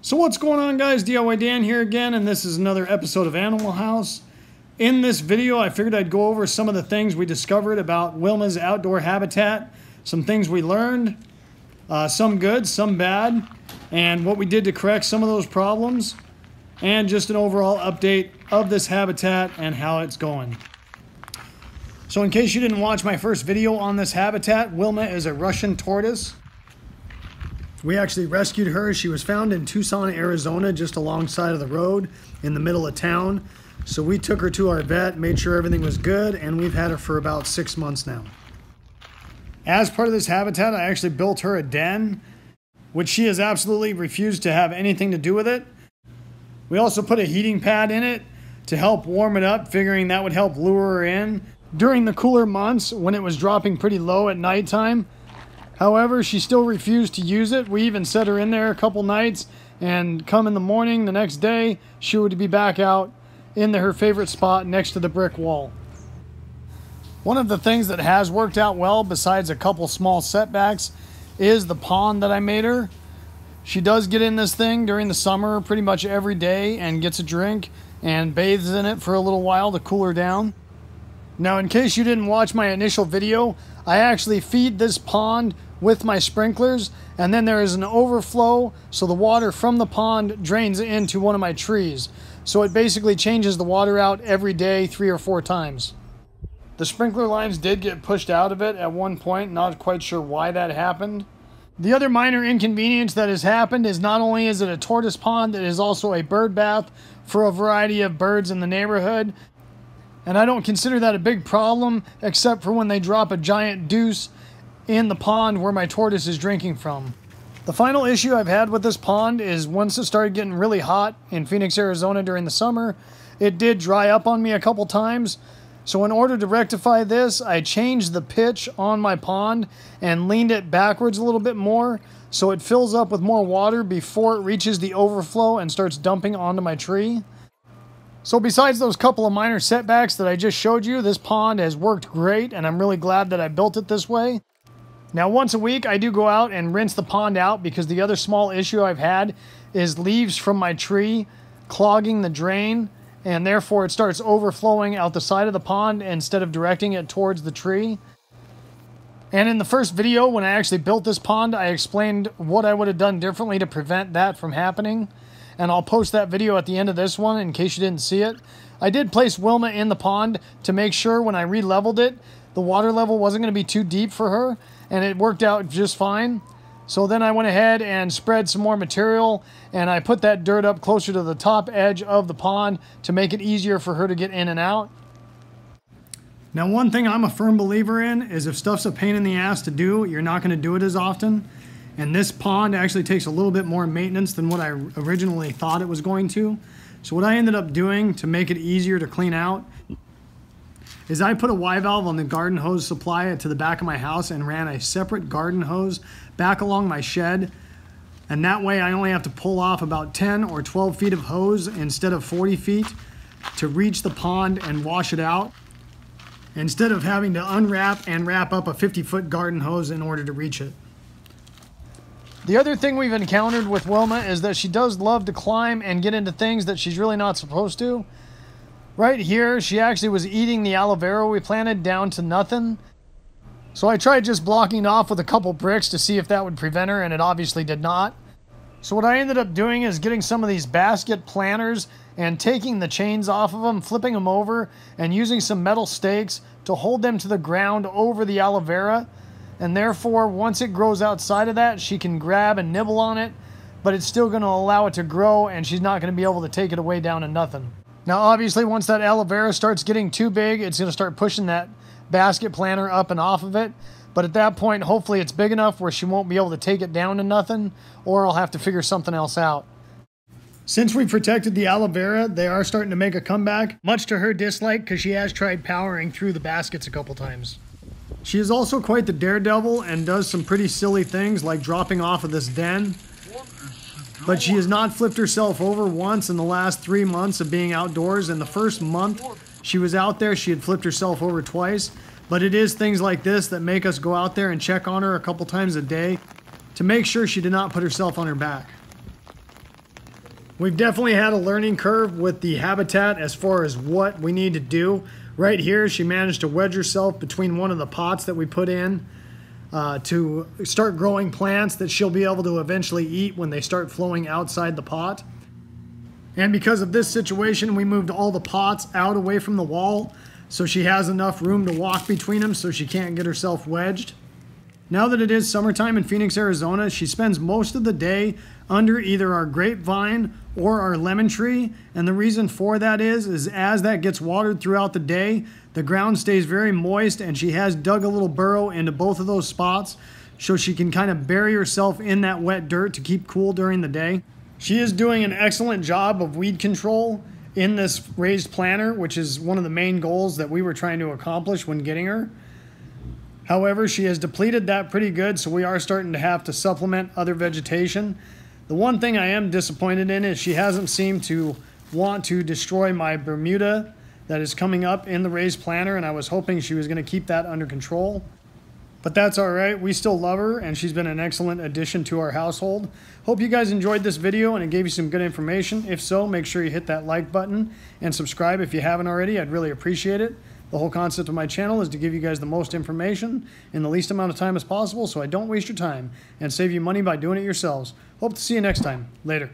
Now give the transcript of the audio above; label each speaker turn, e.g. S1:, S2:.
S1: So what's going on, guys? DIY Dan here again, and this is another episode of Animal House. In this video, I figured I'd go over some of the things we discovered about Wilma's outdoor habitat, some things we learned, some good, some bad, and what we did to correct some of those problems, and just an overall update of this habitat and how it's going. So in case you didn't watch my first video on this habitat, Wilma is a Russian tortoise. We actually rescued her. She was found in Tucson, Arizona, just alongside of the road in the middle of town. So we took her to our vet, made sure everything was good, and we've had her for about 6 months now. As part of this habitat, I actually built her a den, which she has absolutely refused to have anything to do with it. We also put a heating pad in it to help warm it up, figuring that would help lure her in during the cooler months when it was dropping pretty low at nighttime. However, she still refused to use it. We even set her in there a couple nights, and come in the morning the next day, she would be back out in her favorite spot next to the brick wall. One of the things that has worked out well, besides a couple small setbacks, is the pond that I made her. She does get in this thing during the summer pretty much every day and gets a drink and bathes in it for a little while to cool her down. Now, in case you didn't watch my initial video, I actually feed this pond with my sprinklers, and then there is an overflow, so the water from the pond drains into one of my trees. So it basically changes the water out every day 3 or 4 times. The sprinkler lines did get pushed out of it at one point, not quite sure why that happened. The other minor inconvenience that has happened is not only is it a tortoise pond, it is also a bird bath for a variety of birds in the neighborhood. And I don't consider that a big problem, except for when they drop a giant deuce in the pond where my tortoise is drinking from. The final issue I've had with this pond is once it started getting really hot in Phoenix, Arizona during the summer, it did dry up on me a couple times. So in order to rectify this, I changed the pitch on my pond and leaned it backwards a little bit more so it fills up with more water before it reaches the overflow and starts dumping onto my tree. So besides those couple of minor setbacks that I just showed you, this pond has worked great, and I'm really glad that I built it this way. Now, once a week, I do go out and rinse the pond out because the other small issue I've had is leaves from my tree clogging the drain, and therefore it starts overflowing out the side of the pond instead of directing it towards the tree. And in the first video, when I actually built this pond, I explained what I would have done differently to prevent that from happening. And I'll post that video at the end of this one in case you didn't see it. I did place Wilma in the pond to make sure when I re-leveled it, the water level wasn't going to be too deep for her, and it worked out just fine. So then I went ahead and spread some more material, and I put that dirt up closer to the top edge of the pond to make it easier for her to get in and out. Now, one thing I'm a firm believer in is if stuff's a pain in the ass to do, you're not going to do it as often. And this pond actually takes a little bit more maintenance than what I originally thought it was going to. So what I ended up doing to make it easier to clean out is I put a Y-valve on the garden hose supply to the back of my house and ran a separate garden hose back along my shed. And that way I only have to pull off about 10 or 12 feet of hose instead of 40 feet to reach the pond and wash it out, instead of having to unwrap and wrap up a 50-foot garden hose in order to reach it. The other thing we've encountered with Wilma is that she does love to climb and get into things that she's really not supposed to. Right here, she actually was eating the aloe vera we planted down to nothing. So I tried just blocking it off with a couple bricks to see if that would prevent her, and it obviously did not. So what I ended up doing is getting some of these basket planters and taking the chains off of them, flipping them over, and using some metal stakes to hold them to the ground over the aloe vera. And therefore, once it grows outside of that, she can grab and nibble on it, but it's still going to allow it to grow, and she's not going to be able to take it away down to nothing. Now, obviously, once that aloe vera starts getting too big, it's going to start pushing that basket planter up and off of it. But at that point, hopefully it's big enough where she won't be able to take it down to nothing, or I'll have to figure something else out. Since we protected the aloe vera, they are starting to make a comeback, much to her dislike, because she has tried powering through the baskets a couple times. She is also quite the daredevil and does some pretty silly things like dropping off of this den. But she has not flipped herself over once in the last 3 months of being outdoors. In the first month she was out there, she had flipped herself over twice. But it is things like this that make us go out there and check on her a couple times a day to make sure she did not put herself on her back. We've definitely had a learning curve with the habitat as far as what we need to do. Right here, she managed to wedge herself between one of the pots that we put in to start growing plants that she'll be able to eventually eat when they start flowing outside the pot. And because of this situation, we moved all the pots out away from the wall so she has enough room to walk between them so she can't get herself wedged. Now that it is summertime in Phoenix, Arizona, she spends most of the day under either our grapevine or our lemon tree. And the reason for that is as that gets watered throughout the day, the ground stays very moist, and she has dug a little burrow into both of those spots so she can kind of bury herself in that wet dirt to keep cool during the day. She is doing an excellent job of weed control in this raised planter, which is one of the main goals that we were trying to accomplish when getting her. However, she has depleted that pretty good, so we are starting to have to supplement other vegetation. The one thing I am disappointed in is she hasn't seemed to want to destroy my Bermuda that is coming up in the raised planter, and I was hoping she was going to keep that under control. But that's all right. We still love her, and she's been an excellent addition to our household. Hope you guys enjoyed this video and it gave you some good information. If so, make sure you hit that like button and subscribe if you haven't already. I'd really appreciate it. The whole concept of my channel is to give you guys the most information in the least amount of time as possible so I don't waste your time and save you money by doing it yourselves. Hope to see you next time. Later.